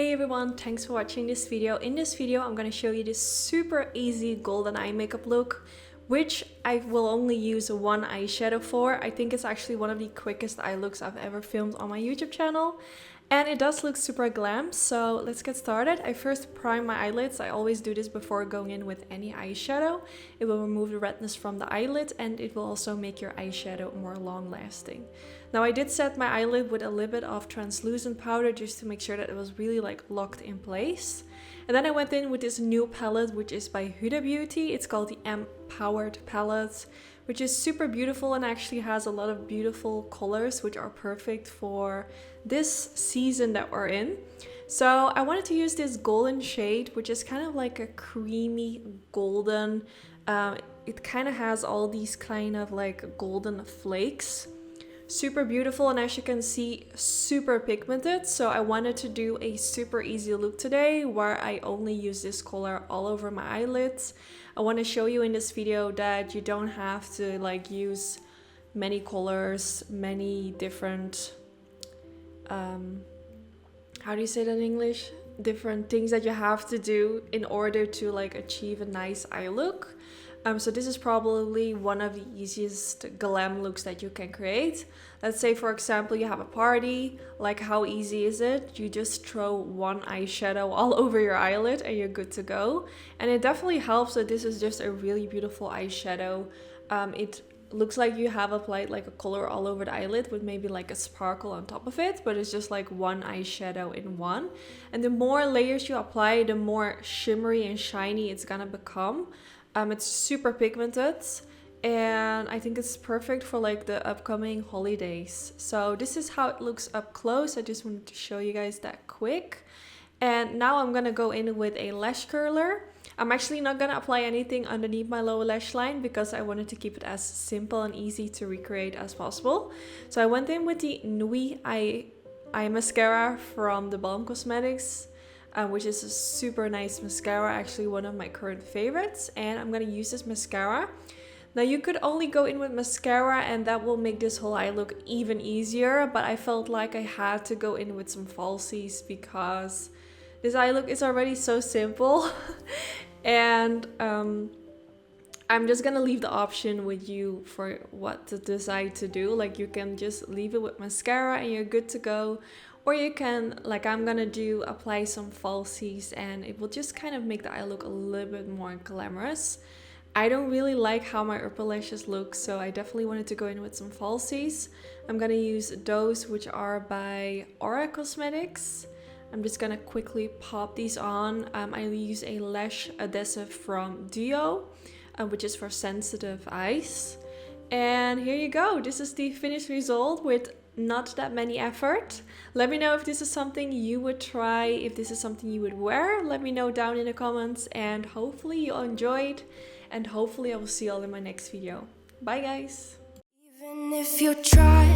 Hey everyone, thanks for watching this video. In this video, I'm going to show you this super easy golden eye makeup look, which I will only use one eyeshadow for. I think it's actually one of the quickest eye looks I've ever filmed on my YouTube channel. And it does look super glam, so let's get started. I first prime my eyelids. I always do this before going in with any eyeshadow. It will remove the redness from the eyelid and it will also make your eyeshadow more long lasting. Now I did set my eyelid with a little bit of translucent powder just to make sure that it was really like locked in place. And then I went in with this new palette, which is by Huda Beauty. It's called the Empowered palette, which is super beautiful and actually has a lot of beautiful colors which are perfect for this season that we're in. So I wanted to use this golden shade, which is kind of like a creamy golden. It kind of has all these kind of like golden flakes. Super beautiful, and as you can see, super pigmented. So I wanted to do a super easy look today where I only use this color all over my eyelids. I want to show you in this video that you don't have to like use many colors, many different how do you say that in English? Different things that you have to do in order to like achieve a nice eye look. So this is probably one of the easiest glam looks that you can create. Let's say, for example, you have a party. Like, how easy is it? You just throw one eyeshadow all over your eyelid and you're good to go. And it definitely helps that this is just a really beautiful eyeshadow. It looks like you have applied like a color all over the eyelid with maybe like a sparkle on top of it, but it's just like one eyeshadow in one. And the more layers you apply, the more shimmery and shiny it's gonna become. It's super pigmented and I think it's perfect for like the upcoming holidays. So this is how it looks up close. I just wanted to show you guys that quick. And now I'm gonna go in with a lash curler. I'm actually not gonna apply anything underneath my lower lash line because I wanted to keep it as simple and easy to recreate as possible. So I went in with the Knook eye mascara from the Balm Cosmetics. Which is a super nice mascara, actually one of my current favorites, and I'm gonna use this mascara. Now you could only go in with mascara and that will make this whole eye look even easier, but I felt like I had to go in with some falsies because this eye look is already so simple. And I'm just gonna leave the option with you for what to decide to do. Like, you can just leave it with mascara and you're good to go. Or you can, like I'm gonna do, apply some falsies and it will just kind of make the eye look a little bit more glamorous. I don't really like how my upper lashes look, so I definitely wanted to go in with some falsies. I'm gonna use those, which are by Auric Cosmetics. I'm just gonna quickly pop these on. I use a lash adhesive from Duo, which is for sensitive eyes. And here you go. This is the finished result with not that many effort. Let me know if this is something you would try, if this is something you would wear. Let me know down in the comments, and hopefully you enjoyed, and hopefully I will see you all in my next video. Bye guys. Even if you try